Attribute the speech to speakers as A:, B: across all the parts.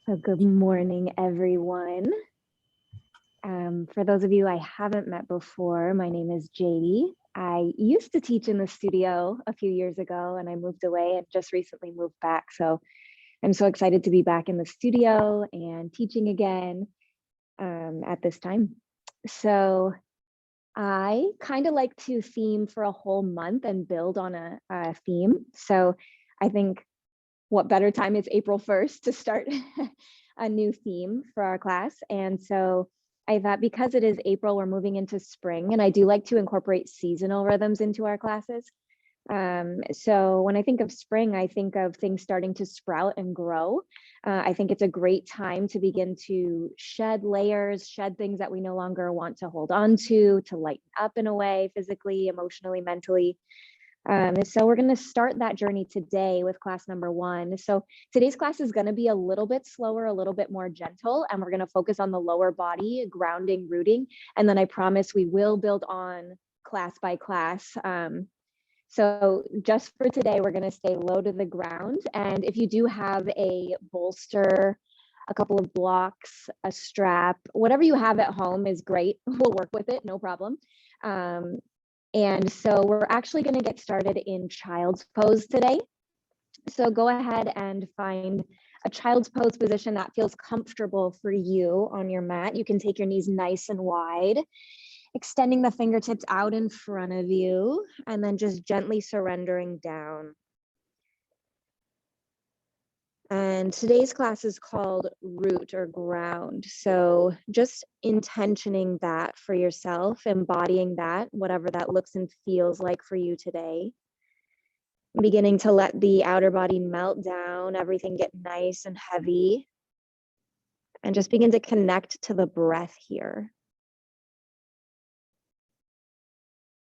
A: So good morning, everyone. For those of you I haven't met before, my name is JD. I used to teach in the studio a few years ago and I moved away and just recently moved back. So I'm so excited to be back in the studio and teaching again at this time. So I kind of like to theme for a whole month and build on a theme. So I think what better time is April 1st to start a new theme for our class. And so I thought because it is April, we're moving into spring, and I do like to incorporate seasonal rhythms into our classes. So when I think of spring, I think of things starting to sprout and grow. I think it's a great time to begin to shed layers, shed things that we no longer want to hold on to lighten up in a way, physically, emotionally, mentally. So we're going to start that journey today with class number 1. So today's class is going to be a little bit slower, a little bit more gentle, and we're going to focus on the lower body, grounding, rooting. And then I promise we will build on class by class. So just for today, we're going to stay low to the ground. And if you do have a bolster, a couple of blocks, a strap, whatever you have at home is great. We'll work with it, no problem. And so we're actually going to get started in child's pose today. So go ahead and find a child's pose position that feels comfortable for you on your mat. You can take your knees nice and wide, extending the fingertips out in front of you, and then just gently surrendering down. And today's class is called Root or Ground. So just intentioning that for yourself, embodying that, whatever that looks and feels like for you today. Beginning to let the outer body melt down, everything get nice and heavy. And just begin to connect to the breath here.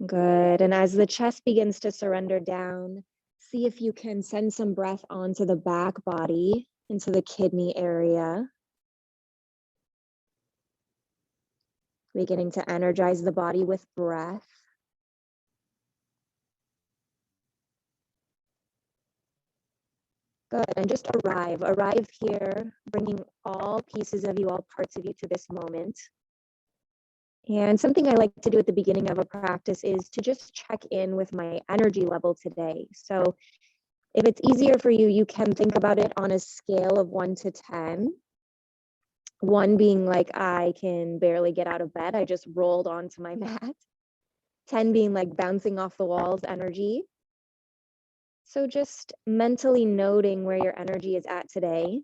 A: Good. And as the chest begins to surrender down, see if you can send some breath onto the back body, into the kidney area. Beginning to energize the body with breath. Good. And just arrive here, bringing all pieces of you, all parts of you to this moment. And something I like to do at the beginning of a practice is to just check in with my energy level today. So if it's easier for you, you can think about it on a scale of 1 to 10. 1 being like, I can barely get out of bed. I just rolled onto my mat. 10 being like bouncing off the walls energy. So just mentally noting where your energy is at today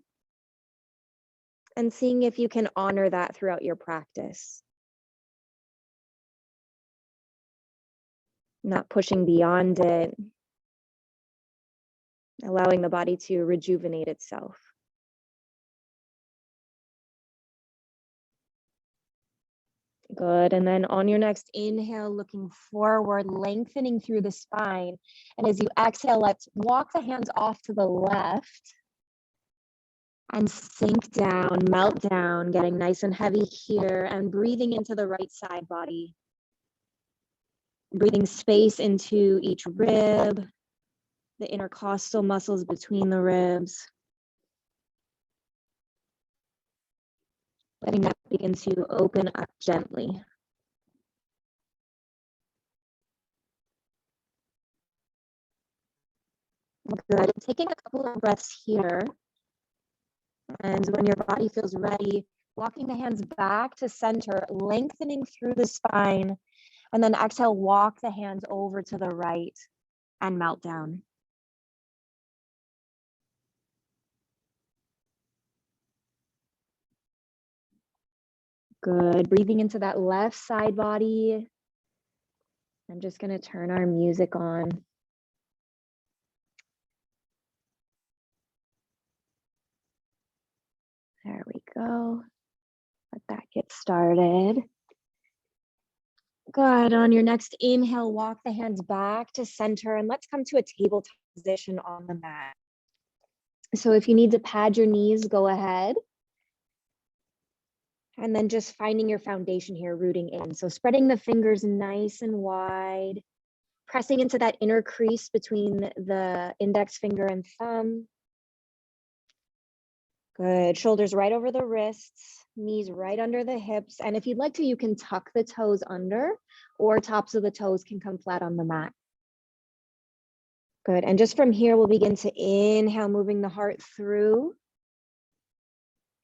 A: and seeing if you can honor that throughout your practice. Not pushing beyond it, allowing the body to rejuvenate itself. Good. And then on your next inhale, looking forward, lengthening through the spine. And as you exhale, let's walk the hands off to the left and sink down, melt down, getting nice and heavy here and breathing into the right side body. Breathing space into each rib, the intercostal muscles between the ribs. Letting that begin to open up gently. Good. Taking a couple of breaths here. And when your body feels ready, walking the hands back to center, lengthening through the spine, and then exhale, walk the hands over to the right and melt down. Good. Breathing into that left side body. I'm just going to turn our music on. There we go. Let that get started. Good. On your next inhale, walk the hands back to center and let's come to a tabletop position on the mat. So if you need to pad your knees, go ahead. And then just finding your foundation here, rooting in. So spreading the fingers nice and wide, pressing into that inner crease between the index finger and thumb. Good. Shoulders right over the wrists, knees right under the hips. And if you'd like to, you can tuck the toes under, or tops of the toes can come flat on the mat. Good. And just from here, we'll begin to inhale, moving the heart through.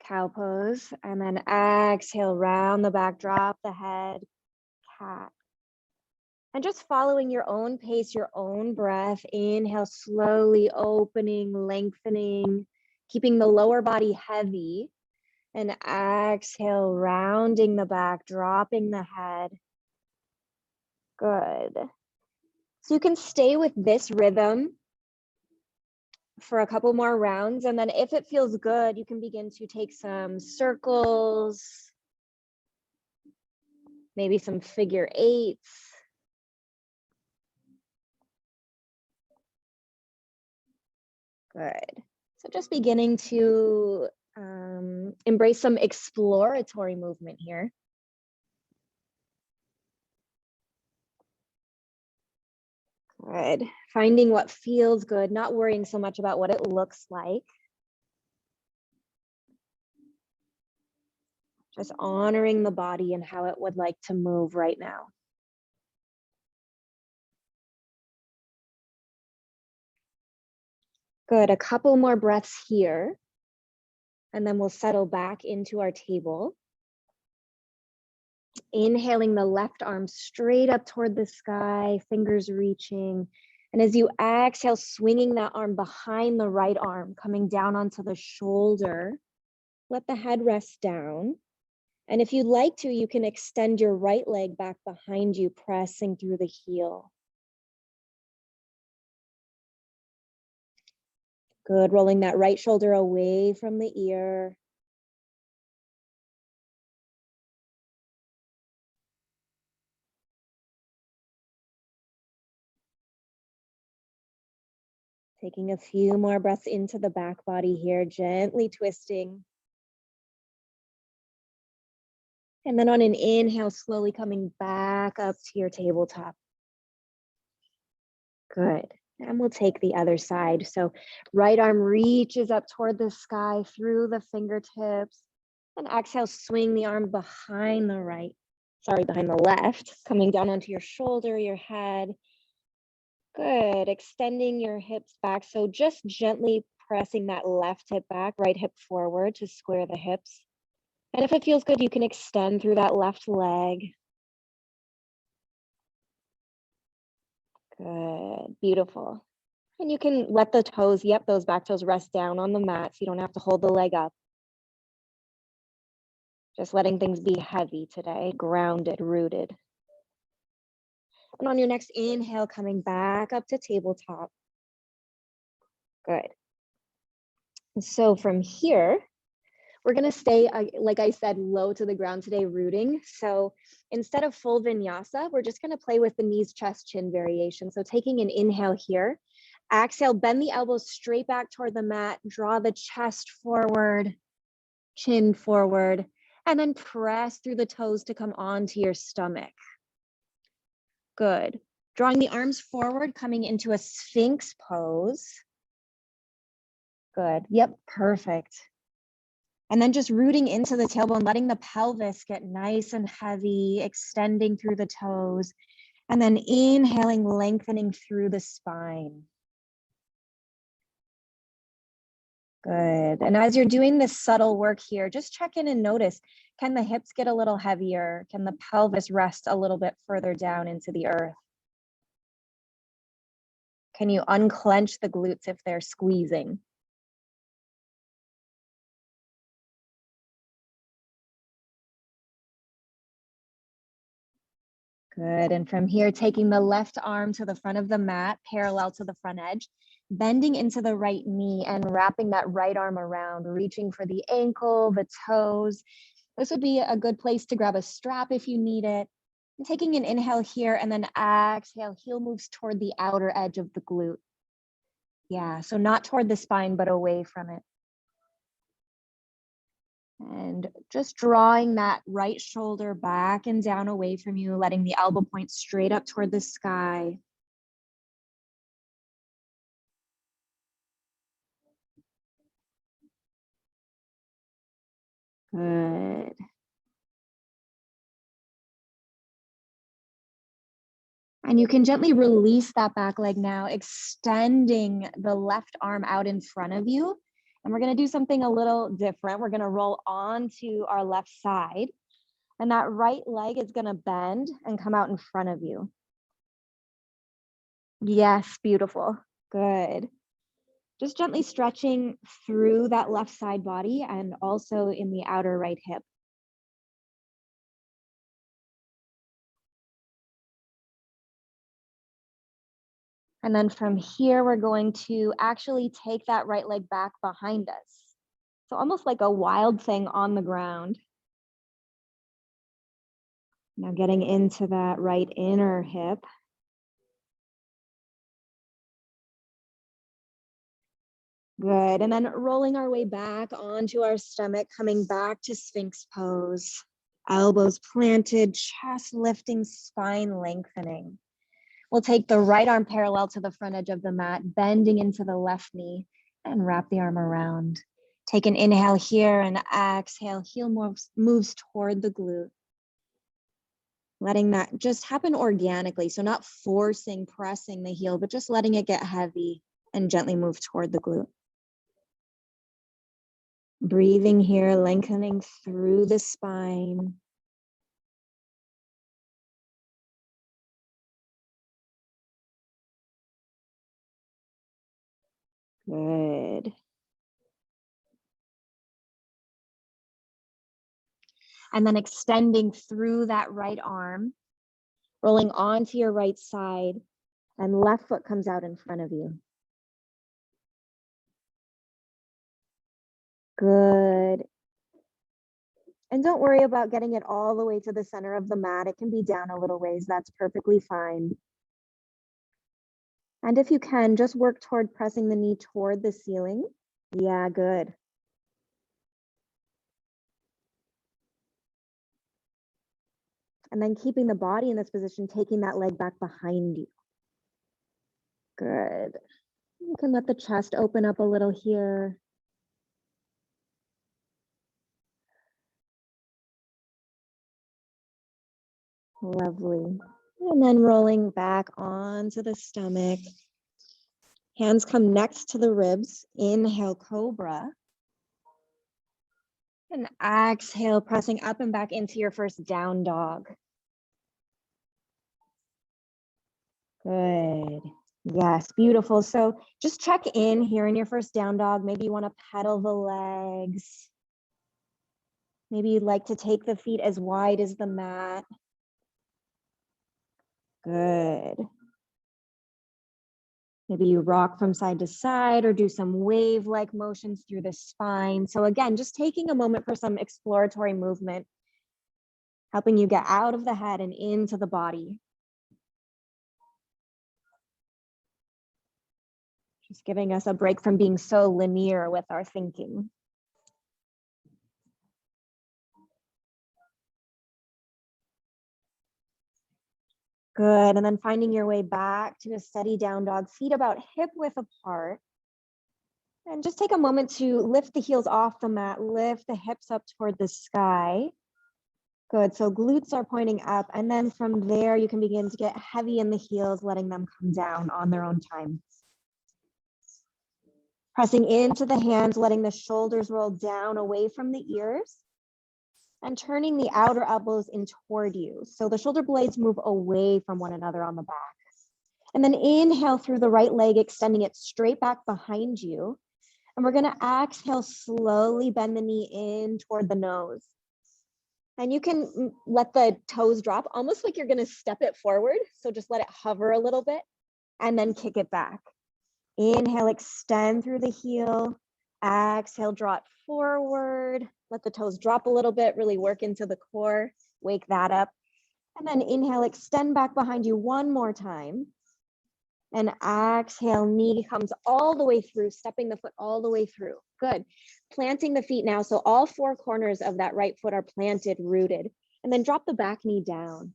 A: Cow pose. And then exhale, round the back, drop the head, cat. And just following your own pace, your own breath. Inhale, slowly opening, lengthening, keeping the lower body heavy. And exhale, rounding the back, dropping the head. Good. So you can stay with this rhythm for a couple more rounds. And then if it feels good, you can begin to take some circles, maybe some figure eights. Good. So just beginning to embrace some exploratory movement here. Good. Finding what feels good, not worrying so much about what it looks like. Just honoring the body and how it would like to move right now. Good. A couple more breaths here. And then we'll settle back into our table. Inhaling the left arm straight up toward the sky, fingers reaching. And as you exhale, swinging that arm behind the right arm, coming down onto the shoulder. Let the head rest down. And if you'd like to, you can extend your right leg back behind you, pressing through the heel. Good, rolling that right shoulder away from the ear. Taking a few more breaths into the back body here, gently twisting. And then on an inhale, slowly coming back up to your tabletop. Good. And we'll take the other side. So right arm reaches up toward the sky through the fingertips. And exhale, swing the arm behind the left, coming down onto your shoulder, your head. Good. Extending your hips back. So just gently pressing that left hip back, right hip forward to square the hips. And if it feels good, you can extend through that left leg. Good. Beautiful. And you can let the toes, those back toes rest down on the mat so you don't have to hold the leg up. Just letting things be heavy today, grounded, rooted. And on your next inhale, coming back up to tabletop. Good. And so from here, we're going to stay, like I said, low to the ground today, rooting. So instead of full vinyasa, we're just going to play with the knees, chest, chin variation. So taking an inhale here, exhale, bend the elbows straight back toward the mat, draw the chest forward, chin forward, and then press through the toes to come onto your stomach. Good. Drawing the arms forward, coming into a Sphinx pose. Good. Yep, perfect. And then just rooting into the tailbone, letting the pelvis get nice and heavy, extending through the toes. And then inhaling, lengthening through the spine. Good. And as you're doing this subtle work here, just check in and notice, can the hips get a little heavier? Can the pelvis rest a little bit further down into the earth? Can you unclench the glutes if they're squeezing? Good. And from here, taking the left arm to the front of the mat, parallel to the front edge, bending into the right knee and wrapping that right arm around, reaching for the ankle, the toes. This would be a good place to grab a strap if you need it. And taking an inhale here and then exhale, heel moves toward the outer edge of the glute. Yeah, so not toward the spine, but away from it. And just drawing that right shoulder back and down away from you, letting the elbow point straight up toward the sky. And you can gently release that back leg now, extending the left arm out in front of you. And we're gonna do something a little different. We're gonna roll onto our left side, and that right leg is gonna bend and come out in front of you. Yes, beautiful, good. Just gently stretching through that left side body and also in the outer right hip. And then from here, we're going to actually take that right leg back behind us. So almost like a wild thing on the ground. Now getting into that right inner hip. Good, and then rolling our way back onto our stomach, coming back to Sphinx pose. Elbows planted, chest lifting, spine lengthening. We'll take the right arm parallel to the front edge of the mat, bending into the left knee, and wrap the arm around. Take an inhale here and exhale, heel moves toward the glute. Letting that just happen organically. So not forcing, pressing the heel, but just letting it get heavy and gently move toward the glute. Breathing here, lengthening through the spine. Good. And then extending through that right arm, rolling onto your right side, and left foot comes out in front of you. Good. And don't worry about getting it all the way to the center of the mat. It can be down a little ways. That's perfectly fine. And if you can, just work toward pressing the knee toward the ceiling. Yeah, good. And then keeping the body in this position, taking that leg back behind you. Good. You can let the chest open up a little here. Lovely. And then rolling back onto the stomach. Hands come next to the ribs. Inhale, cobra. And exhale, pressing up and back into your first down dog. Good. Yes, beautiful. So just check in here in your first down dog. Maybe you want to pedal the legs. Maybe you'd like to take the feet as wide as the mat. Good. Maybe you rock from side to side or do some wave-like motions through the spine. So again, just taking a moment for some exploratory movement, helping you get out of the head and into the body. Just giving us a break from being so linear with our thinking. Good, and then finding your way back to a steady down dog, feet about hip width apart. And just take a moment to lift the heels off the mat, lift the hips up toward the sky. Good, so glutes are pointing up, and then from there you can begin to get heavy in the heels, letting them come down on their own time. Pressing into the hands, letting the shoulders roll down away from the ears, and turning the outer elbows in toward you. So the shoulder blades move away from one another on the back. And then inhale through the right leg, extending it straight back behind you. And we're gonna exhale, slowly bend the knee in toward the nose. And you can let the toes drop, almost like you're gonna step it forward. So just let it hover a little bit and then kick it back. Inhale, extend through the heel. Exhale, draw it forward. Let the toes drop a little bit, really work into the core, wake that up. And then inhale, extend back behind you one more time. And exhale, knee comes all the way through, stepping the foot all the way through. Good. Planting the feet now, so all four corners of that right foot are planted, rooted. And then drop the back knee down.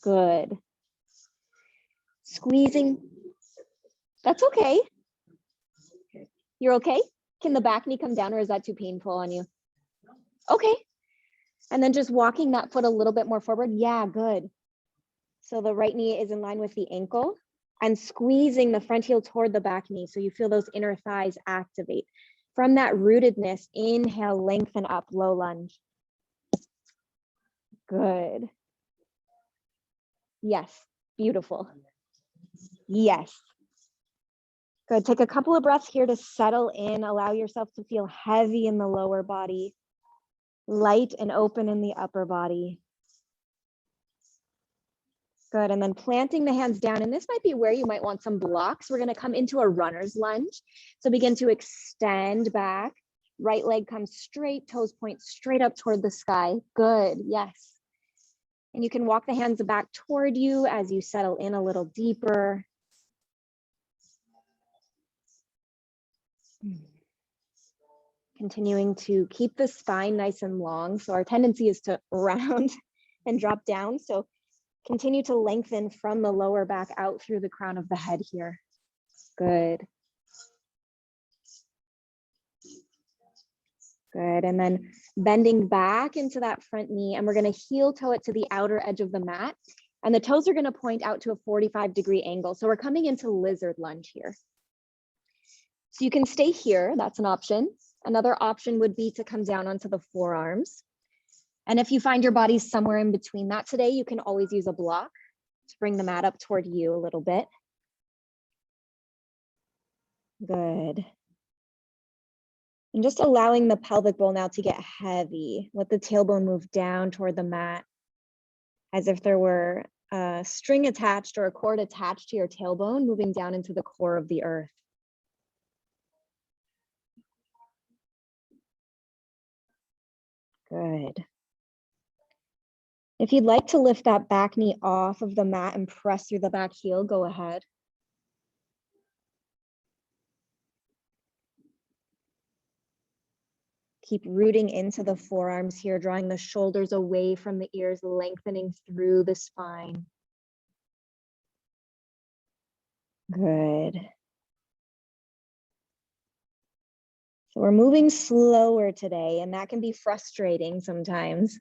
A: Good. Squeezing. That's okay. You're okay? Can the back knee come down, or is that too painful on you? Okay. And then just walking that foot a little bit more forward. Yeah, good. So the right knee is in line with the ankle, and squeezing the front heel toward the back knee. So you feel those inner thighs activate. From that rootedness, inhale, lengthen up, low lunge. Good. Yes, beautiful. Yes. Good, take a couple of breaths here to settle in, allow yourself to feel heavy in the lower body, light and open in the upper body. Good, and then planting the hands down, and this might be where you might want some blocks. We're gonna come into a runner's lunge. So begin to extend back, right leg comes straight, toes point straight up toward the sky. Good, yes. And you can walk the hands back toward you as you settle in a little deeper. Continuing to keep the spine nice and long. So our tendency is to round and drop down. So continue to lengthen from the lower back out through the crown of the head here. Good. Good, and then bending back into that front knee, and we're gonna heel toe it to the outer edge of the mat. And the toes are gonna point out to a 45-degree angle. So we're coming into lizard lunge here. So you can stay here, that's an option. Another option would be to come down onto the forearms. And if you find your body somewhere in between that today, you can always use a block to bring the mat up toward you a little bit. Good. And just allowing the pelvic bowl now to get heavy. Let the tailbone move down toward the mat as if there were a string attached or a cord attached to your tailbone, moving down into the core of the earth. Good. If you'd like to lift that back knee off of the mat and press through the back heel, go ahead. Keep rooting into the forearms here, drawing the shoulders away from the ears, lengthening through the spine. Good. So we're moving slower today, and that can be frustrating sometimes.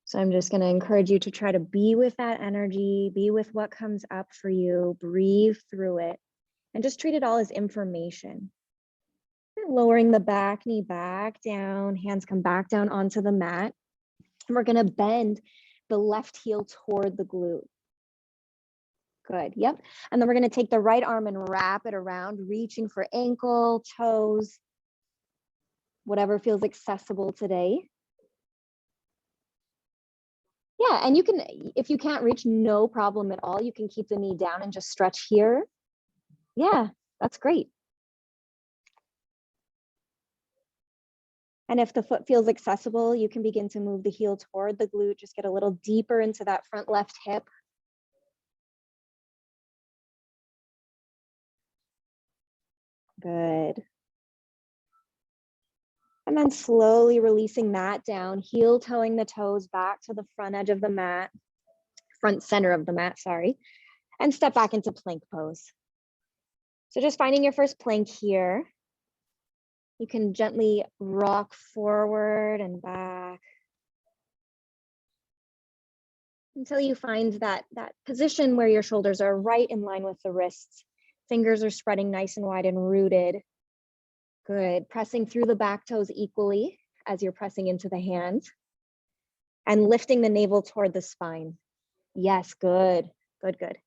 A: So I'm just going to encourage you to try to be with that energy, be with what comes up for you, breathe through it, and just treat it all as information. Lowering the back knee back down, hands come back down onto the mat. And we're going to bend the left heel toward the glute. Good, yep. And then we're going to take the right arm and wrap it around, reaching for ankle, toes, whatever feels accessible today. Yeah, and you can, if you can't reach, no problem at all. You can keep the knee down and just stretch here. Yeah, that's great. And if the foot feels accessible, you can begin to move the heel toward the glute, just get a little deeper into that front left hip. Good. And then slowly releasing that down, heel toeing the toes back to the front edge of the mat, front center of the mat, sorry, and step back into plank pose. So just finding your first plank here. You can gently rock forward and back until you find that position where your shoulders are right in line with the wrists. Fingers are spreading nice and wide and rooted. Good, pressing through the back toes equally as you're pressing into the hands and lifting the navel toward the spine. Yes, good, good, good.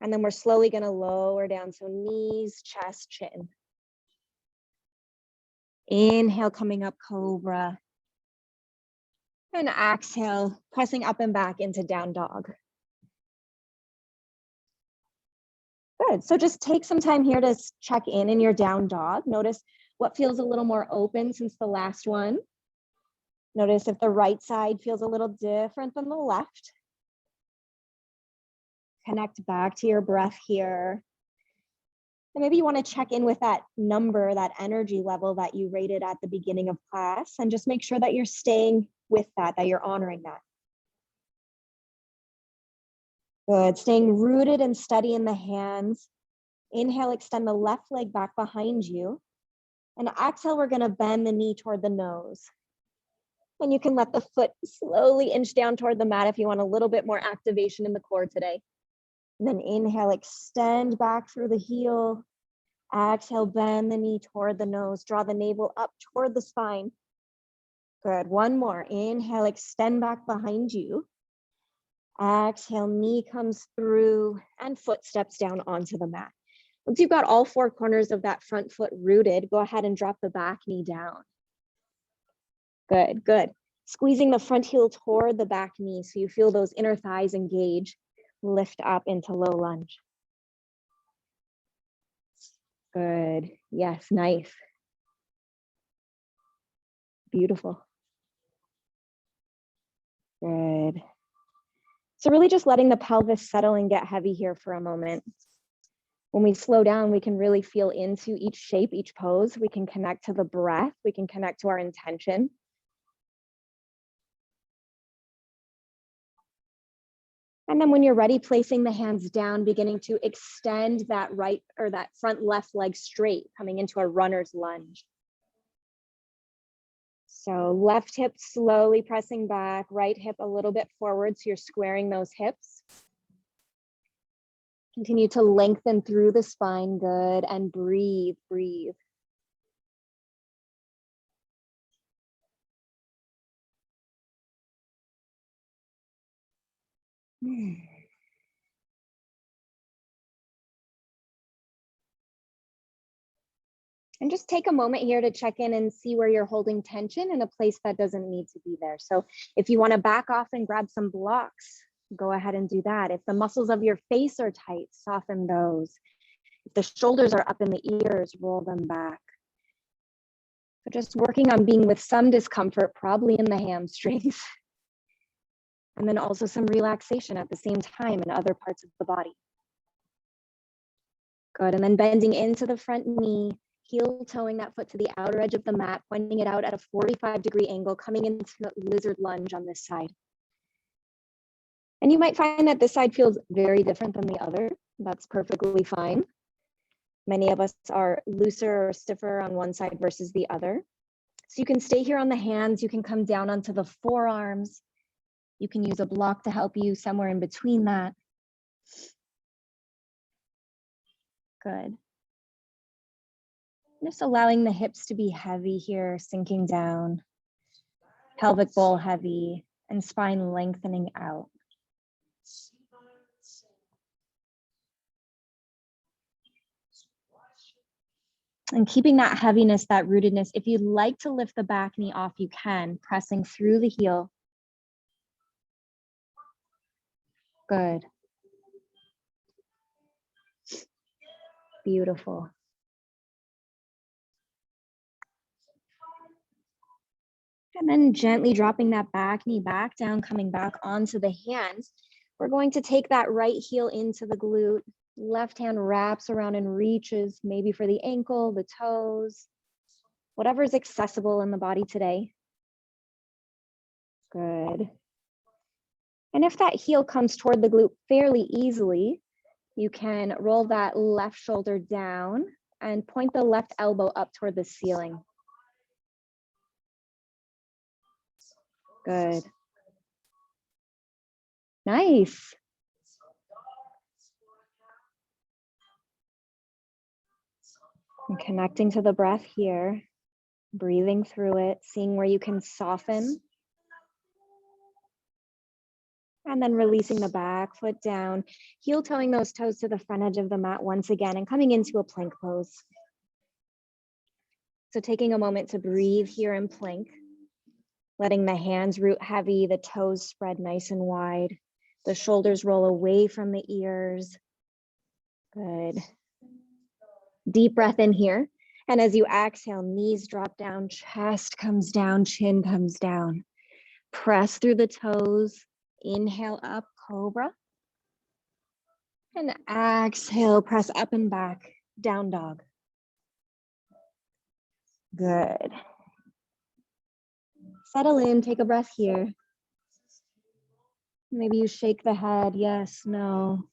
A: And then we're slowly gonna lower down, so knees, chest, chin. Inhale, coming up, cobra. And exhale, pressing up and back into down dog. Good, so just take some time here to check in your down dog. Notice what feels a little more open since the last one. Notice if the right side feels a little different than the left. Connect back to your breath here. And maybe you want to check in with that number, that energy level that you rated at the beginning of class, and just make sure that you're staying with that you're honoring that. Good, staying rooted and steady in the hands. Inhale, extend the left leg back behind you. And exhale, we're gonna bend the knee toward the nose. And you can let the foot slowly inch down toward the mat if you want a little bit more activation in the core today. And then inhale, extend back through the heel. Exhale, bend the knee toward the nose. Draw the navel up toward the spine. Good. One more. Inhale, extend back behind you. Exhale, knee comes through and foot steps down onto the mat. Once you've got all four corners of that front foot rooted, go ahead and drop the back knee down. Good, good. Squeezing the front heel toward the back knee so you feel those inner thighs engage. Lift up into low lunge. Good. Yes, nice. Beautiful. Good. So really just letting the pelvis settle and get heavy here for a moment. When we slow down, we can really feel into each shape, each pose. We can connect to the breath. We can connect to our intention. And then when you're ready, placing the hands down, beginning to extend that right or that front left leg straight, coming into a runner's lunge. So left hip slowly pressing back, right hip a little bit forward, so you're squaring those hips. Continue to lengthen through the spine, good, and breathe, breathe. And just take a moment here to check in and see where you're holding tension in a place that doesn't need to be there. So if you want to back off and grab some blocks, go ahead and do that. If the muscles of your face are tight, soften those. If the shoulders are up in the ears, roll them back. So just working on being with some discomfort, probably in the hamstrings. And then also some relaxation at the same time in other parts of the body. Good, and then bending into the front knee, heel toeing that foot to the outer edge of the mat, pointing it out at a 45-degree angle, coming into lizard lunge on this side. And you might find that this side feels very different than the other. That's perfectly fine. Many of us are looser or stiffer on one side versus the other. So you can stay here on the hands. You can come down onto the forearms. You can use a block to help you somewhere in between that. Good. Just allowing the hips to be heavy here, sinking down. Pelvic bowl heavy and spine lengthening out. And keeping that heaviness, that rootedness. If you'd like to lift the back knee off, you can, pressing through the heel. Good. Beautiful. And then gently dropping that back knee back down, coming back onto the hands. We're going to take that right heel into the glute. Left hand wraps around and reaches, maybe for the ankle, the toes, whatever's accessible in the body today. Good. And if that heel comes toward the glute fairly easily, you can roll that left shoulder down and point the left elbow up toward the ceiling. Good. Nice. And connecting to the breath here, breathing through it, seeing where you can soften. And then releasing the back foot down, heel toeing those toes to the front edge of the mat once again and coming into a plank pose. So taking a moment to breathe here in plank, letting the hands root heavy, the toes spread nice and wide, the shoulders roll away from the ears. Good. Deep breath in here. And as you exhale, knees drop down, chest comes down, chin comes down. Press through the toes. Inhale up, cobra. And exhale, press up and back, down dog. Good. Settle in, take a breath here. Maybe you shake the head, yes, no.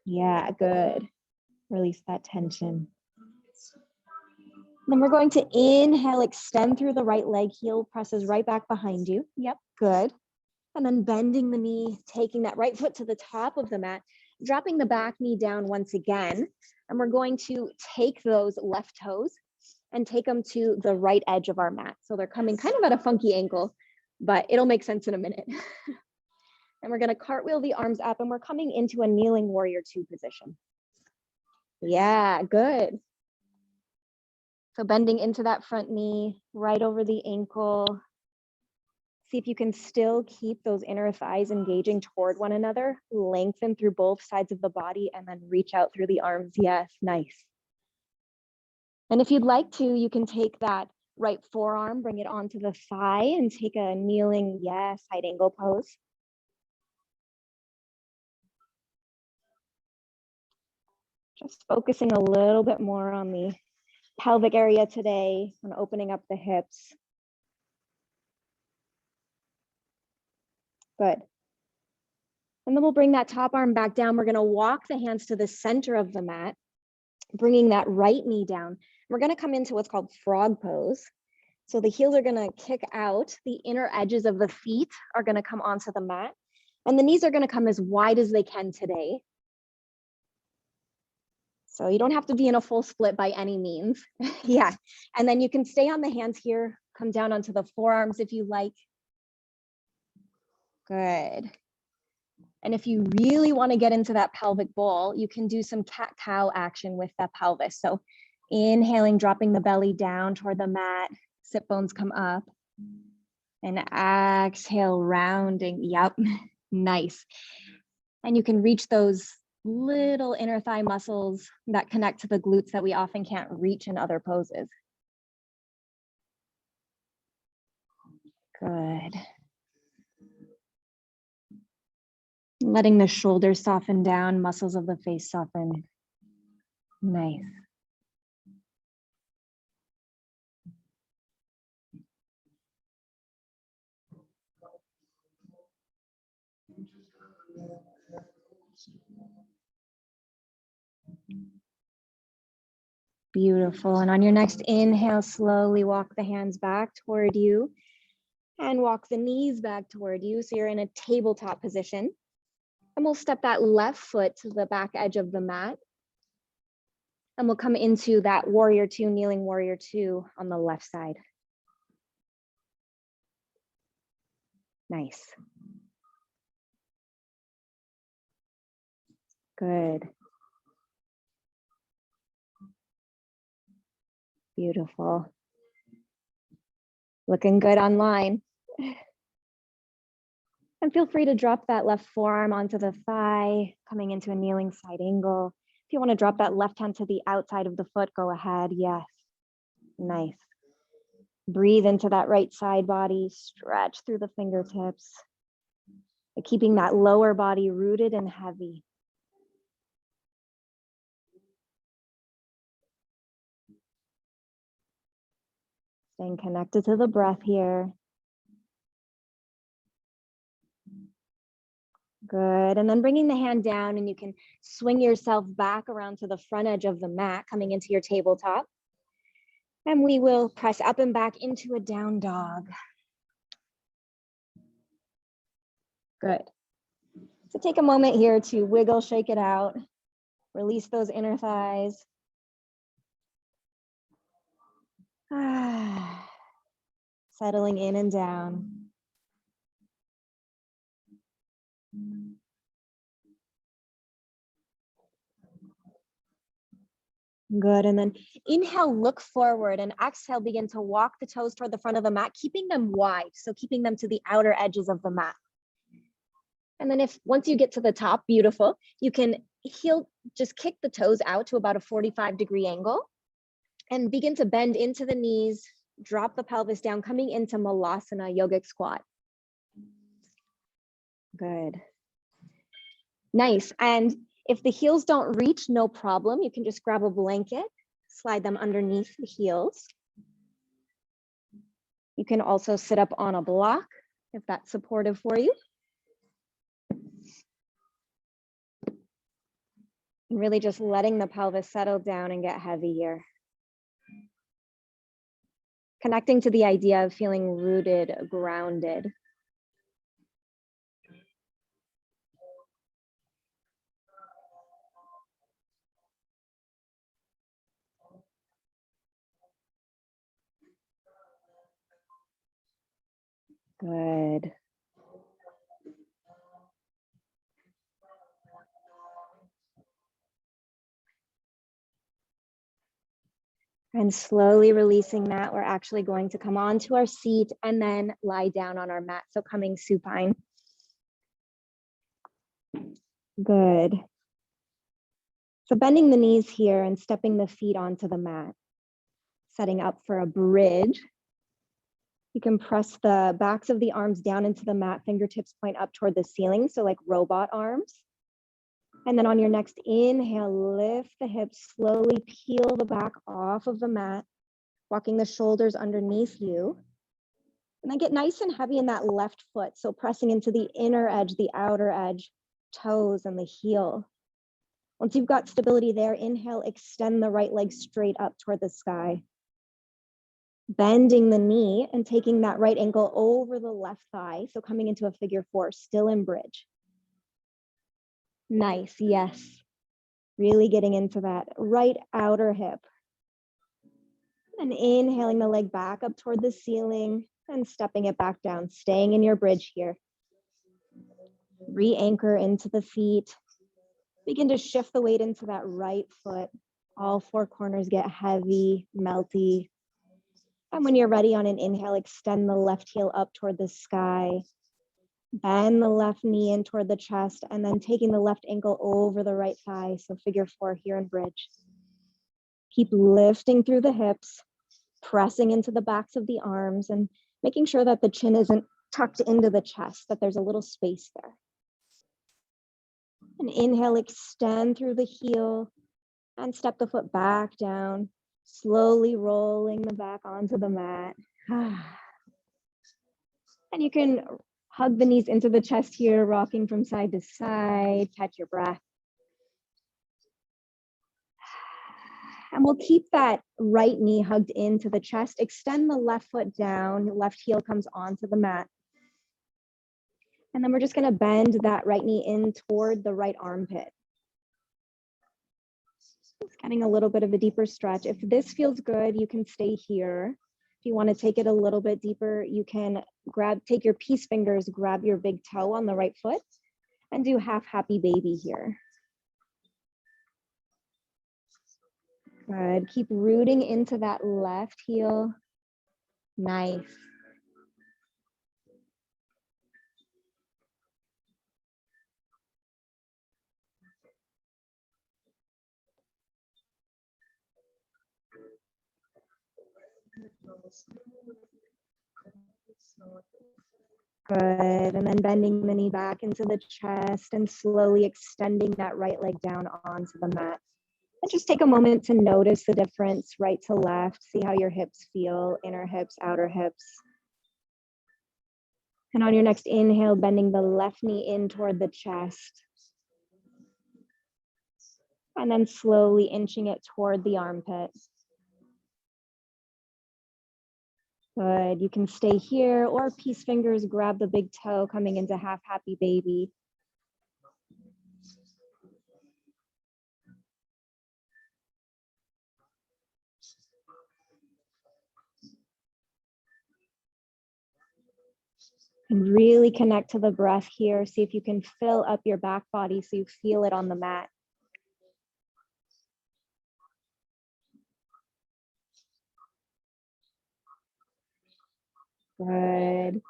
A: Yeah, good. Release that tension. Then we're going to inhale, extend through the right leg, heel presses right back behind you. Yep, good. And then bending the knee, taking that right foot to the top of the mat, dropping the back knee down once again. And we're going to take those left toes and take them to the right edge of our mat. So they're coming kind of at a funky angle, but it'll make sense in a minute. And we're gonna cartwheel the arms up and we're coming into a kneeling warrior two position. Yeah, good. So bending into that front knee, right over the ankle. See if you can still keep those inner thighs engaging toward one another. Lengthen through both sides of the body and then reach out through the arms. Yes, nice. And if you'd like to, you can take that right forearm, bring it onto the thigh and take a kneeling, yes, side angle pose. Just focusing a little bit more on the pelvic area today and opening up the hips. Good. And then we'll bring that top arm back down. We're going to walk the hands to the center of the mat, bringing that right knee down. We're going to come into what's called frog pose. So the heels are going to kick out. The inner edges of the feet are going to come onto the mat. And the knees are going to come as wide as they can today. So you don't have to be in a full split by any means. Yeah. And then you can stay on the hands here, come down onto the forearms if you like. Good. And if you really want to get into that pelvic bowl, you can do some cat-cow action with the pelvis. So inhaling, dropping the belly down toward the mat, sit bones come up. And exhale, rounding. Yep, nice. And you can reach those little inner thigh muscles that connect to the glutes that we often can't reach in other poses. Good. Letting the shoulders soften down, muscles of the face soften. Nice. Beautiful. And on your next inhale, slowly walk the hands back toward you and walk the knees back toward you. So you're in a tabletop position. And we'll step that left foot to the back edge of the mat. And we'll come into that warrior two, kneeling warrior two on the left side. Nice. Good. Beautiful. Looking good online. And feel free to drop that left forearm onto the thigh, coming into a kneeling side angle. If you want to drop that left hand to the outside of the foot, go ahead. Yes. Nice. Breathe into that right side body, stretch through the fingertips, keeping that lower body rooted and heavy. Staying connected to the breath here. Good. And then bringing the hand down, and you can swing yourself back around to the front edge of the mat, coming into your tabletop. And we will press up and back into a down dog. Good. So take a moment here to wiggle, shake it out. Release those inner thighs. Settling in and down. Good. And then inhale, look forward, and exhale, begin to walk the toes toward the front of the mat, keeping them wide. So keeping them to the outer edges of the mat. And then once you get to the top, beautiful, you can just kick the toes out to about a 45-degree angle and begin to bend into the knees, drop the pelvis down, coming into Malasana, yogic squat. Good. Nice. And if the heels don't reach, no problem. You can just grab a blanket, slide them underneath the heels. You can also sit up on a block if that's supportive for you. And really just letting the pelvis settle down and get heavy here. Connecting to the idea of feeling rooted, grounded. Good. And slowly releasing that, we're actually going to come onto our seat and then lie down on our mat. So coming supine. Good. So bending the knees here and stepping the feet onto the mat. Setting up for a bridge. You can press the backs of the arms down into the mat, fingertips point up toward the ceiling. So like robot arms. And then on your next inhale, lift the hips, slowly peel the back off of the mat, walking the shoulders underneath you. And then get nice and heavy in that left foot. So pressing into the inner edge, the outer edge, toes and the heel. Once you've got stability there, inhale, extend the right leg straight up toward the sky. Bending the knee and taking that right ankle over the left thigh. So coming into a figure four, still in bridge. Nice, yes. Really getting into that right outer hip. And inhaling the leg back up toward the ceiling and stepping it back down, staying in your bridge here. Re-anchor into the feet. Begin to shift the weight into that right foot. All four corners get heavy, melty. And when you're ready on an inhale, extend the left heel up toward the sky. Bend the left knee in toward the chest and then taking the left ankle over the right thigh. So figure four here in bridge. Keep lifting through the hips, pressing into the backs of the arms and making sure that the chin isn't tucked into the chest, that there's a little space there. And inhale, extend through the heel and step the foot back down, slowly rolling the back onto the mat. And you can hug the knees into the chest here, rocking from side to side, catch your breath. And we'll keep that right knee hugged into the chest, extend the left foot down, left heel comes onto the mat. And then we're just gonna bend that right knee in toward the right armpit. Just getting a little bit of a deeper stretch. If this feels good, you can stay here. If you wanna take it a little bit deeper, you can take your peace fingers, grab your big toe on the right foot and do half happy baby here. Good, keep rooting into that left heel. Nice. Good, and then bending the knee back into the chest and slowly extending that right leg down onto the mat. And just take a moment to notice the difference right to left, see how your hips feel, inner hips, outer hips. And on your next inhale, bending the left knee in toward the chest. And then slowly inching it toward the armpit. Good, you can stay here or peace fingers, grab the big toe coming into half happy baby. And really connect to the breath here. See if you can fill up your back body so you feel it on the mat. Good.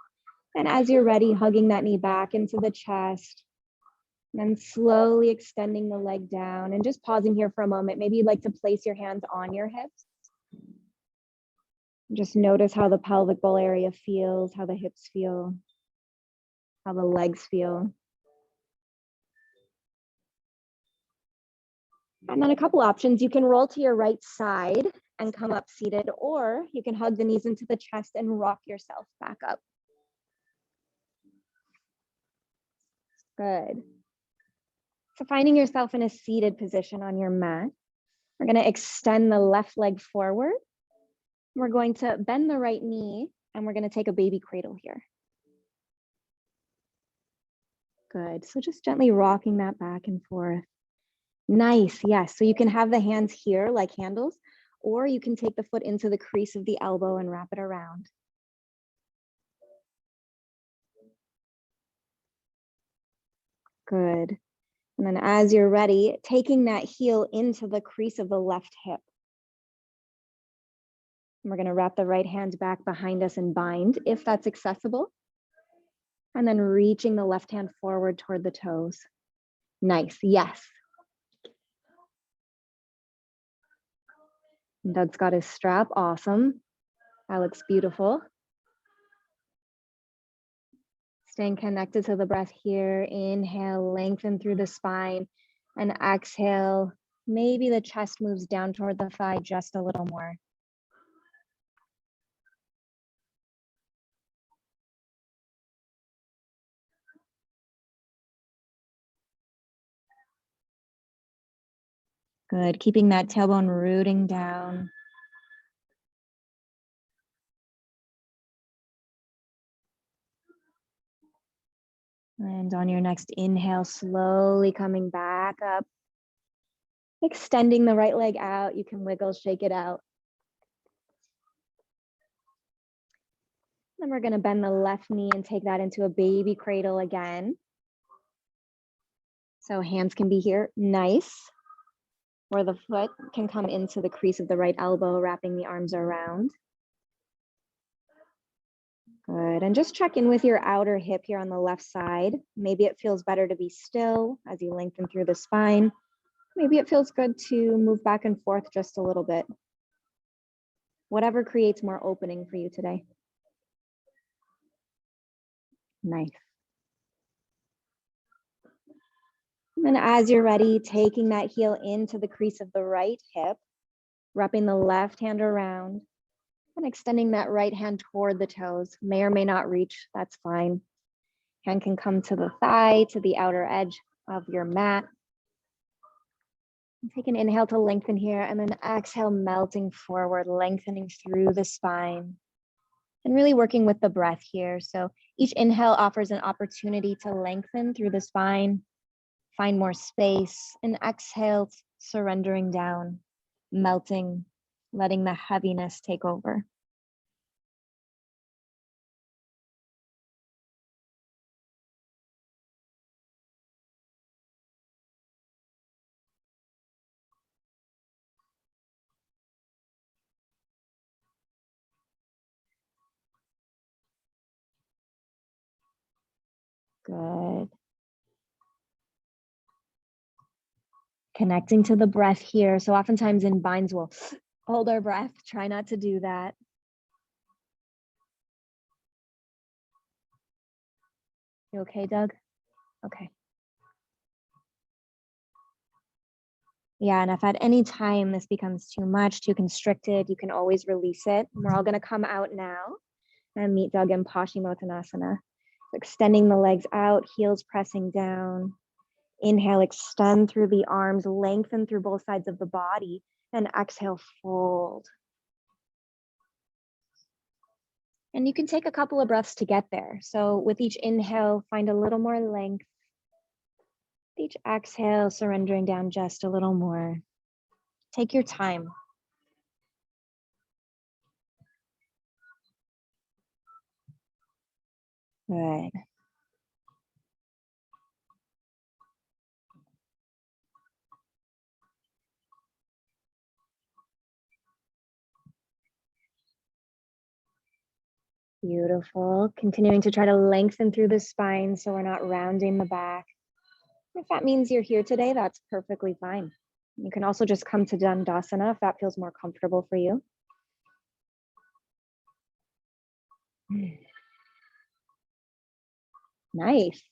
A: And as you're ready, hugging that knee back into the chest. And slowly extending the leg down and just pausing here for a moment. Maybe you'd like to place your hands on your hips. Just notice how the pelvic bowl area feels, how the hips feel, how the legs feel. And then a couple options. You can roll to your right side and come up seated, or you can hug the knees into the chest and rock yourself back up. Good. So finding yourself in a seated position on your mat, we're going to extend the left leg forward We're going to bend the right knee and we're going to take a baby cradle here. Good. So just gently rocking that back and forth. Nice. Yes. So you can have the hands here like handles, or you can take the foot into the crease of the elbow and wrap it around. Good. And then as you're ready, taking that heel into the crease of the left hip. And we're going to wrap the right hand back behind us and bind if that's accessible. And then reaching the left hand forward toward the toes. Nice. Yes. Doug's got his strap. Awesome. That looks beautiful. Staying connected to the breath here. Inhale, lengthen through the spine, and exhale. Maybe the chest moves down toward the thigh just a little more. Good. Keeping that tailbone rooting down. And on your next inhale, slowly coming back up. Extending the right leg out. You can wiggle, shake it out. Then we're going to bend the left knee and take that into a baby cradle again. So hands can be here. Nice. Where the foot can come into the crease of the right elbow, wrapping the arms around. Good. And just check in with your outer hip here on the left side. Maybe it feels better to be still as you lengthen through the spine. Maybe it feels good to move back and forth just a little bit. Whatever creates more opening for you today. Nice. And as you're ready, taking that heel into the crease of the right hip, wrapping the left hand around, and extending that right hand toward the toes. May or may not reach, that's fine. Hand can come to the thigh, to the outer edge of your mat. Take an inhale to lengthen here, and then exhale, melting forward, lengthening through the spine. And really working with the breath here. So each inhale offers an opportunity to lengthen through the spine, find more space, and exhale, surrendering down, melting, letting the heaviness take over. Good. Connecting to the breath here. So oftentimes in binds, we'll hold our breath. Try not to do that. You okay, Doug? Okay. Yeah, and if at any time this becomes too much, too constricted, you can always release it. We're all gonna come out now and meet Doug in Paschimottanasana. Extending the legs out, heels pressing down. Inhale, extend through the arms, lengthen through both sides of the body, and exhale, fold. And you can take a couple of breaths to get there. So with each inhale, find a little more length. Each exhale, surrendering down just a little more. Take your time. Good. Beautiful. Continuing to try to lengthen through the spine so we're not rounding the back. If that means you're here today, that's perfectly fine. You can also just come to Dandasana if that feels more comfortable for you. Nice.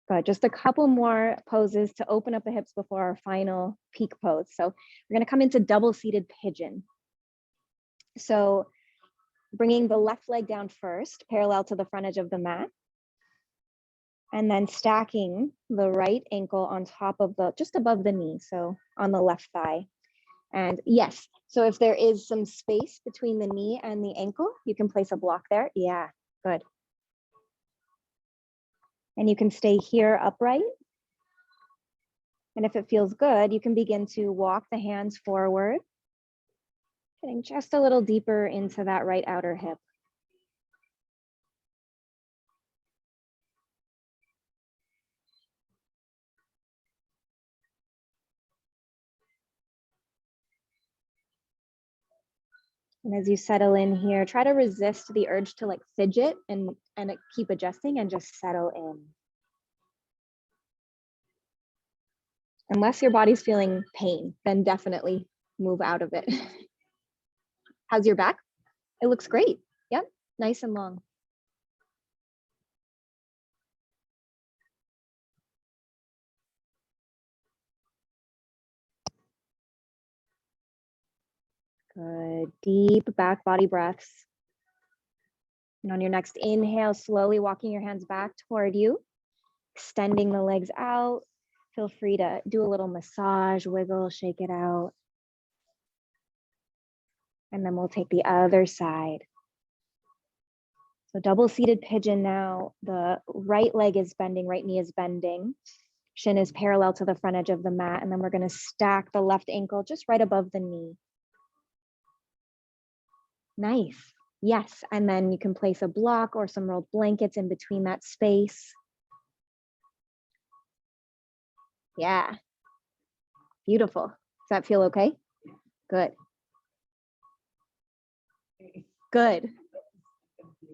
A: Good. Just a couple more poses to open up the hips before our final peak pose. So we're going to come into double seated pigeon. So bringing the left leg down first, parallel to the front edge of the mat. And then stacking the right ankle on top of just above the knee, so on the left thigh. And yes, so if there is some space between the knee and the ankle, you can place a block there. Yeah, good. And you can stay here upright. And if it feels good, you can begin to walk the hands forward, getting just a little deeper into that right outer hip. And as you settle in here, try to resist the urge to like fidget and keep adjusting and just settle in. Unless your body's feeling pain, then definitely move out of it. How's your back? It looks great. Yep, nice and long. Good, deep back body breaths. And on your next inhale, slowly walking your hands back toward you, extending the legs out. Feel free to do a little massage, wiggle, shake it out. And then we'll take the other side. So double seated pigeon now. The right leg is bending, right knee is bending. Shin is parallel to the front edge of the mat. And then we're going to stack the left ankle just right above the knee. Nice. Yes. And then you can place a block or some rolled blankets in between that space. Yeah. Beautiful. Does that feel okay? Good. Good.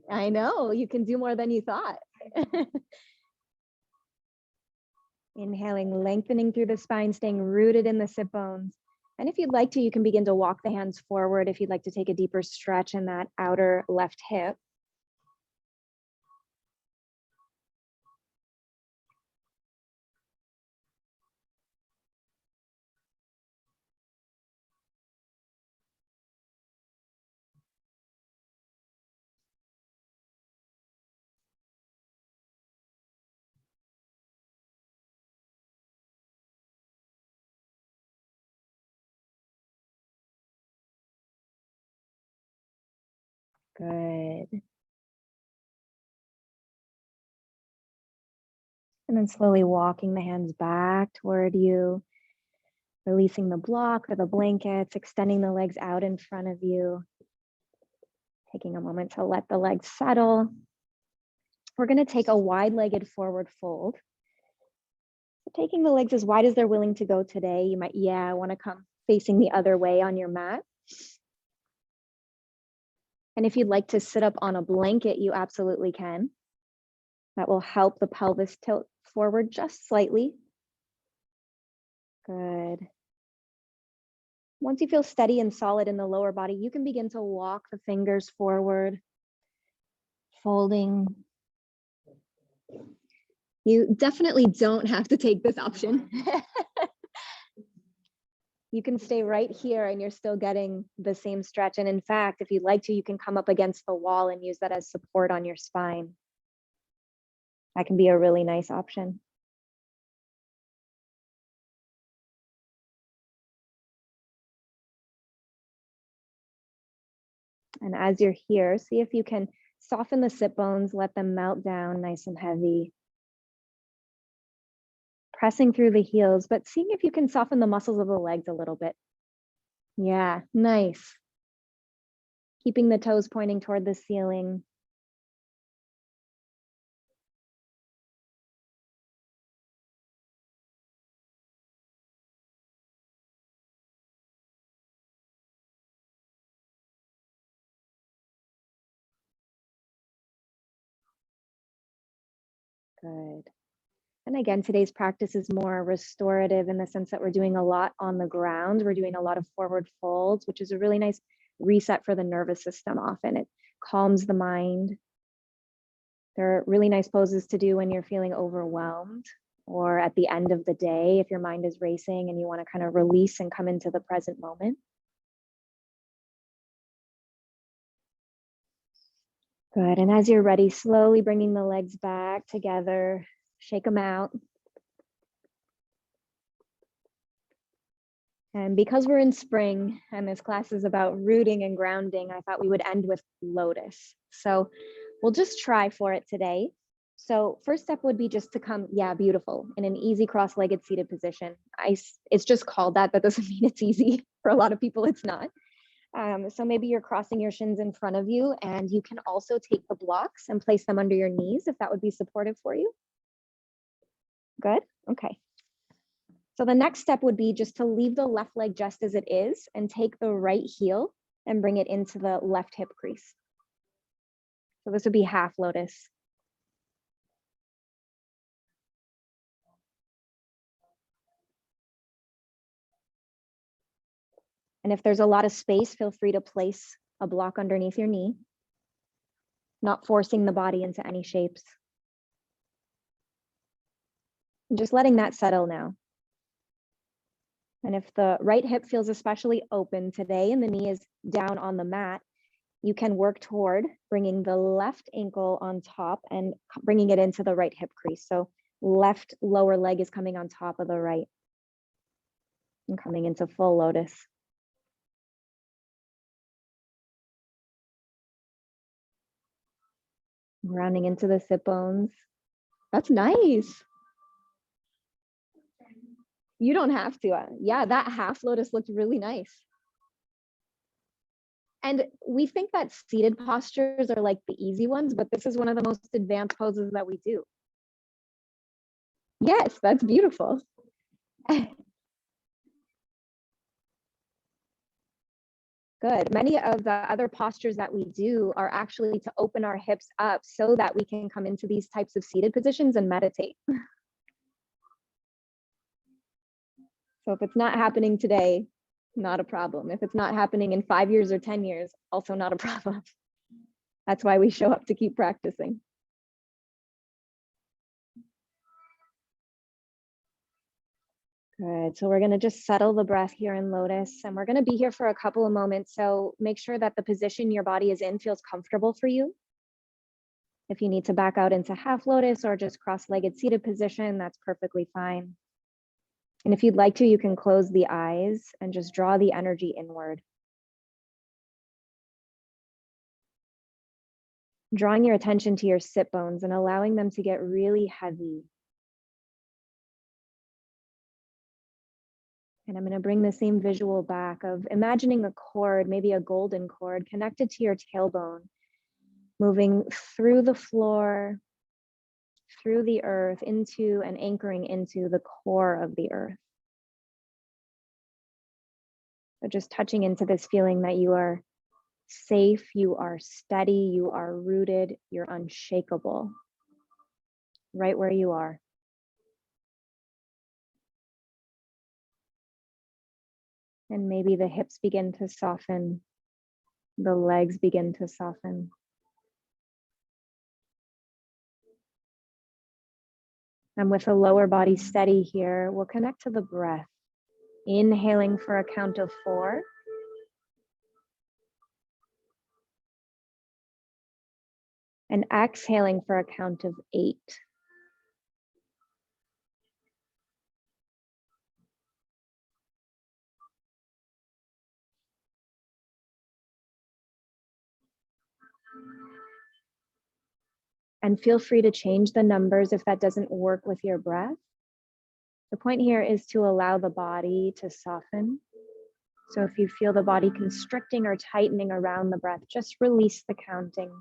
A: I know, you can do more than you thought. Inhaling, lengthening through the spine, staying rooted in the sit bones. And if you'd like to, you can begin to walk the hands forward if you'd like to take a deeper stretch in that outer left hip. Good. And then slowly walking the hands back toward you, releasing the block or the blankets, extending the legs out in front of you. Taking a moment to let the legs settle. We're going to take a wide-legged forward fold. Taking the legs as wide as they're willing to go today. You might, want to come facing the other way on your mat. And if you'd like to sit up on a blanket, you absolutely can. That will help the pelvis tilt forward just slightly. Good. Once you feel steady and solid in the lower body, you can begin to walk the fingers forward, folding. You definitely don't have to take this option. You can stay right here and you're still getting the same stretch. And in fact, if you'd like to, you can come up against the wall and use that as support on your spine. That can be a really nice option. And as you're here, see if you can soften the sit bones, let them melt down nice and heavy. Pressing through the heels, but seeing if you can soften the muscles of the legs a little bit. Yeah, nice. Keeping the toes pointing toward the ceiling. Good. And again, today's practice is more restorative in the sense that we're doing a lot on the ground. We're doing a lot of forward folds, which is a really nice reset for the nervous system often. It calms the mind. There are really nice poses to do when you're feeling overwhelmed or at the end of the day, if your mind is racing and you want to kind of release and come into the present moment. Good. And as you're ready, slowly bringing the legs back together, shake them out. And because we're in spring and this class is about rooting and grounding, I thought we would end with lotus. So we'll just try for it today. So first step would be just to come, yeah, beautiful, in an easy cross-legged seated position. It's just called that. That doesn't mean it's easy. For a lot of people, it's not. So maybe you're crossing your shins in front of you, and you can also take the blocks and place them under your knees if that would be supportive for you. Good, okay. So the next step would be just to leave the left leg just as it is and take the right heel and bring it into the left hip crease. So this would be half lotus. And if there's a lot of space, feel free to place a block underneath your knee, not forcing the body into any shapes. And just letting that settle now. And if the right hip feels especially open today and the knee is down on the mat, you can work toward bringing the left ankle on top and bringing it into the right hip crease. So left lower leg is coming on top of the right and coming into full lotus. Rounding into the sit bones. That's nice. You don't have to. Yeah, that half lotus looked really nice. And we think that seated postures are like the easy ones, but this is one of the most advanced poses that we do. Yes, that's beautiful. Good. Many of the other postures that we do are actually to open our hips up so that we can come into these types of seated positions and meditate. So if it's not happening today, not a problem. If it's not happening in 5 years or 10 years, also not a problem. That's why we show up to keep practicing. Good. So we're going to just settle the breath here in lotus, and we're going to be here for a couple of moments. So make sure that the position your body is in feels comfortable for you. If you need to back out into half lotus or just cross-legged seated position, that's perfectly fine. And if you'd like to, you can close the eyes and just draw the energy inward. Drawing your attention to your sit bones and allowing them to get really heavy. And I'm going to bring the same visual back of imagining a cord, maybe a golden cord, connected to your tailbone, moving through the floor, through the earth, into and anchoring into the core of the earth. So just touching into this feeling that you are safe, you are steady, you are rooted, you're unshakable, right where you are. And maybe the hips begin to soften, the legs begin to soften. And with the lower body steady here, we'll connect to the breath. Inhaling for a count of 4. And exhaling for a count of 8. And feel free to change the numbers if that doesn't work with your breath. The point here is to allow the body to soften. So if you feel the body constricting or tightening around the breath, just release the counting.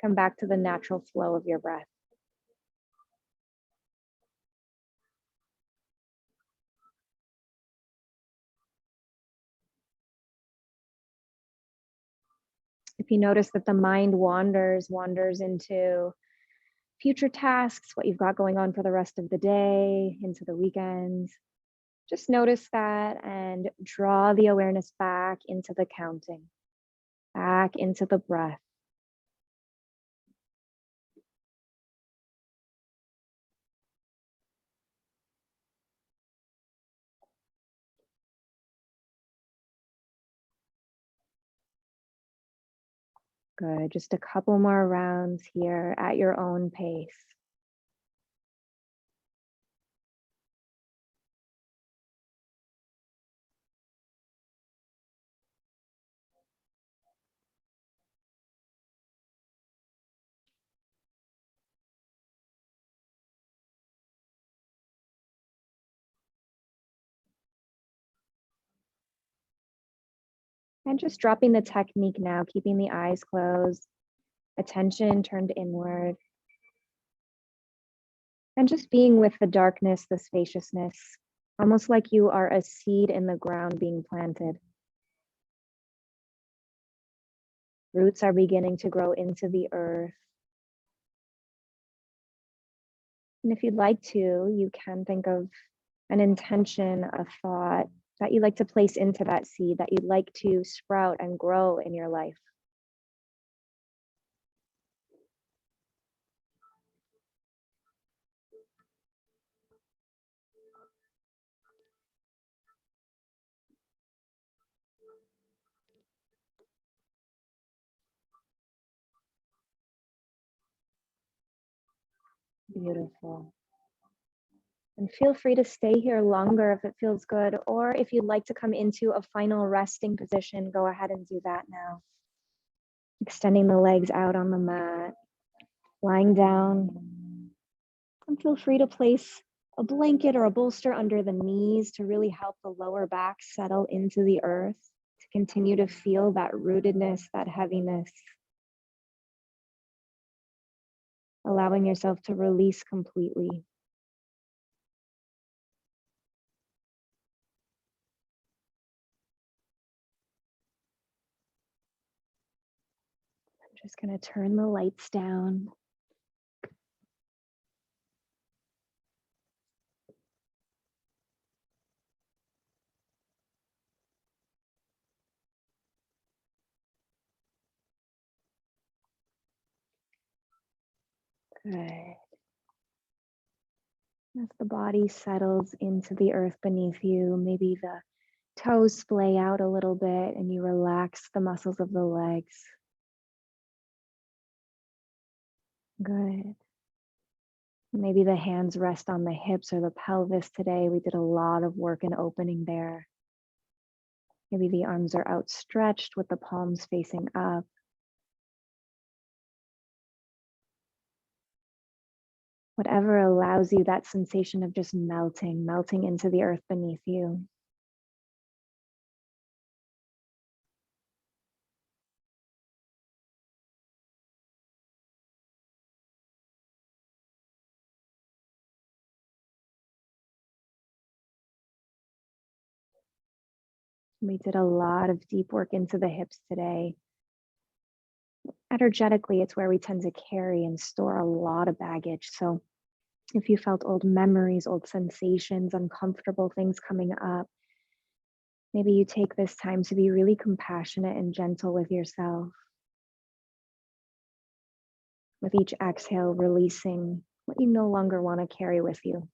A: Come back to the natural flow of your breath. If you notice that the mind wanders into future tasks, what you've got going on for the rest of the day, into the weekends, just notice that and draw the awareness back into the counting, back into the breath. Good, just a couple more rounds here at your own pace. And just dropping the technique now, keeping the eyes closed, attention turned inward, and just being with the darkness, the spaciousness, almost like you are a seed in the ground being planted. Roots are beginning to grow into the earth. And if you'd like to, you can think of an intention, a thought that you'd like to place into that seed, that you'd like to sprout and grow in your life. Beautiful. And feel free to stay here longer if it feels good, or if you'd like to come into a final resting position, go ahead and do that now. Extending the legs out on the mat, lying down, and feel free to place a blanket or a bolster under the knees to really help the lower back settle into the earth, to continue to feel that rootedness, that heaviness, allowing yourself to release completely. I'm just going to turn the lights down. Good. As the body settles into the earth beneath you, maybe the toes splay out a little bit and you relax the muscles of the legs. Good. Maybe the hands rest on the hips or the pelvis today. We did a lot of work in opening there. Maybe the arms are outstretched with the palms facing up. Whatever allows you that sensation of just melting into the earth beneath you. We did a lot of deep work into the hips today. Energetically, it's where we tend to carry and store a lot of baggage. So if you felt old memories, old sensations, uncomfortable things coming up, maybe you take this time to be really compassionate and gentle with yourself. With each exhale, releasing what you no longer want to carry with you.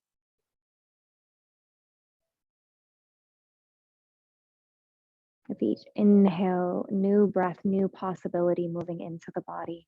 A: With each inhale, new breath, new possibility moving into the body.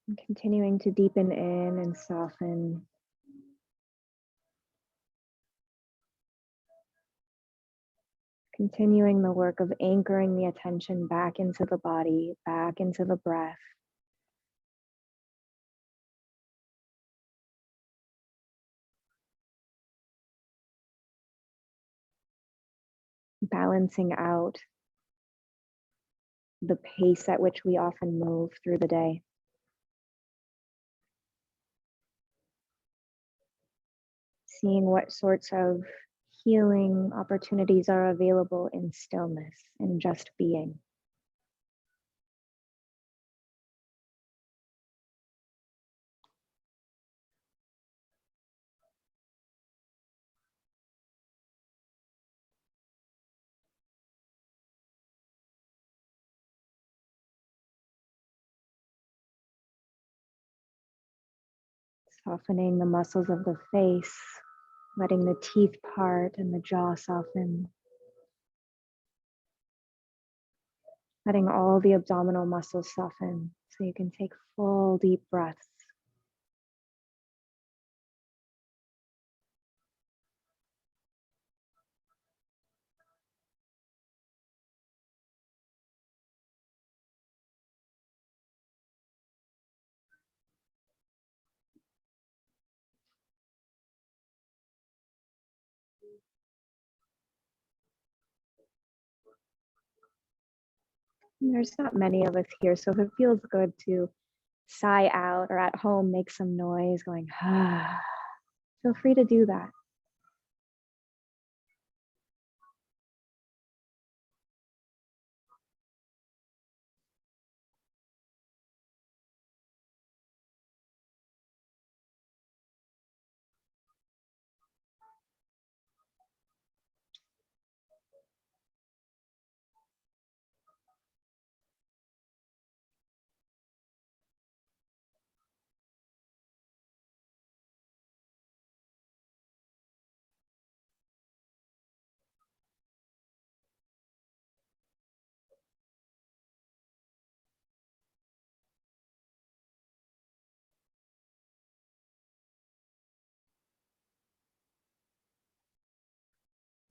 A: And continuing to deepen in and soften. Continuing the work of anchoring the attention back into the body, back into the breath. Balancing out the pace at which we often move through the day. Seeing what sorts of healing opportunities are available in stillness and just being. Softening the muscles of the face, letting the teeth part and the jaw soften. Letting all the abdominal muscles soften so you can take full deep breaths. There's not many of us here, so if it feels good to sigh out or at home make some noise going, ah, feel free to do that.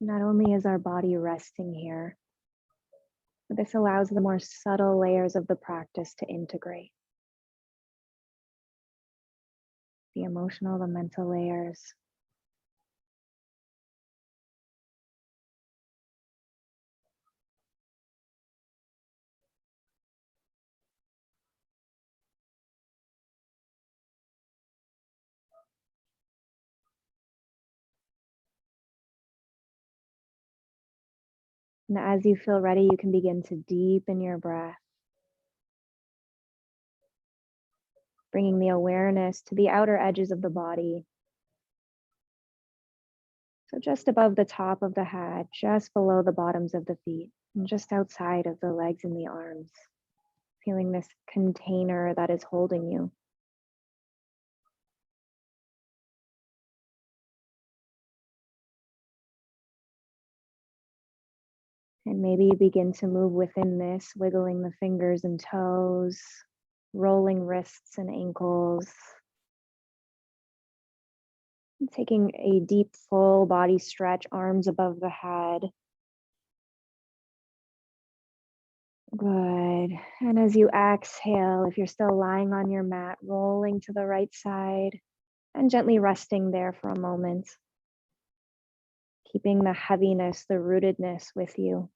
A: Not only is our body resting here, but this allows the more subtle layers of the practice to integrate. The emotional, the mental layers. And as you feel ready, you can begin to deepen your breath, bringing the awareness to the outer edges of the body. So just above the top of the head, just below the bottoms of the feet, and just outside of the legs and the arms, feeling this container that is holding you. And maybe you begin to move within this, wiggling the fingers and toes, rolling wrists and ankles. And taking a deep, full body stretch, arms above the head. Good. And as you exhale, if you're still lying on your mat, rolling to the right side and gently resting there for a moment. Keeping the heaviness, the rootedness with you.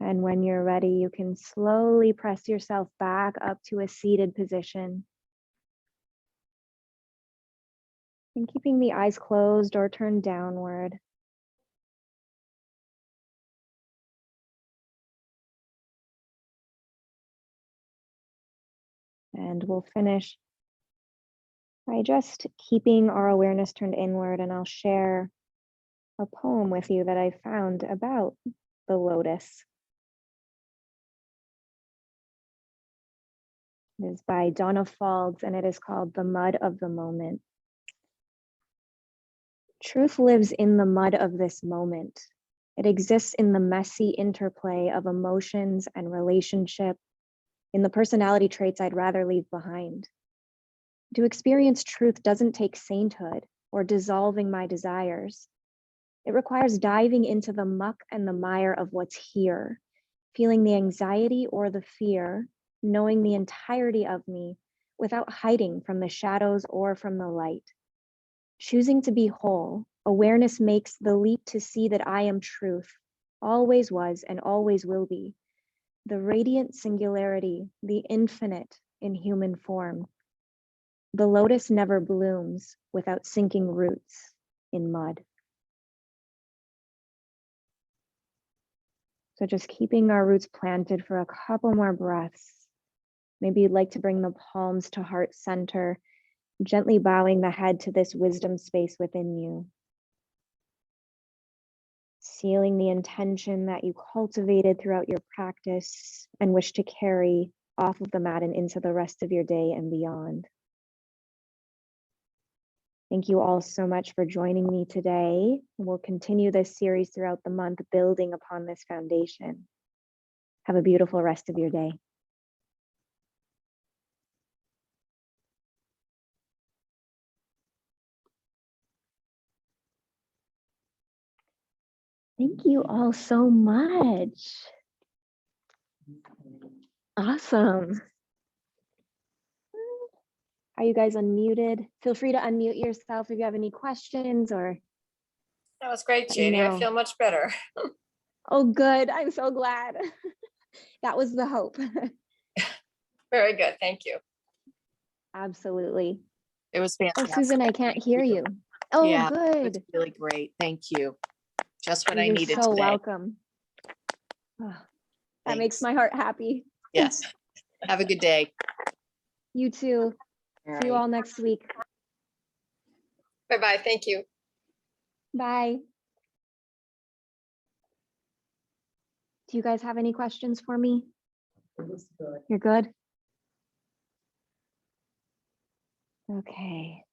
A: And when you're ready, you can slowly press yourself back up to a seated position. And keeping the eyes closed or turned downward. And we'll finish by just keeping our awareness turned inward, and I'll share a poem with you that I found about the lotus. It is by Donna Faulds, and it is called The Mud of the Moment. Truth lives in the mud of this moment. It exists in the messy interplay of emotions and relationship, in the personality traits I'd rather leave behind. To experience truth doesn't take sainthood or dissolving my desires. It requires diving into the muck and the mire of what's here, feeling the anxiety or the fear, knowing the entirety of me without hiding from the shadows or from the light. Choosing to be whole, awareness makes the leap to see that I am truth, always was and always will be, the radiant singularity, the infinite in human form. The lotus never blooms without sinking roots in mud. So just keeping our roots planted for a couple more breaths. Maybe you'd like to bring the palms to heart center, gently bowing the head to this wisdom space within you. Sealing the intention that you cultivated throughout your practice and wish to carry off of the mat and into the rest of your day and beyond. Thank you all so much for joining me today. We'll continue this series throughout the month, building upon this foundation. Have a beautiful rest of your day. Thank you all so much. Awesome. Are you guys unmuted? Feel free to unmute yourself if you have any questions or.
B: That was great, Janie. I feel much better.
A: Oh, good. I'm so glad. That was the hope.
B: Very good. Thank you.
A: Absolutely.
C: It was fantastic.
A: Oh, Susan, I can't hear you. Oh,
C: yeah,
A: good.
C: It's really great. Thank you. Just what I
A: You're
C: needed
A: so
C: today.
A: welcome. Oh, that makes my heart happy.
C: Yes. Have a good day.
A: You too. See you all next week.
B: Bye-bye. Thank you.
A: Bye. Do you guys have any questions for me? You're good? Okay.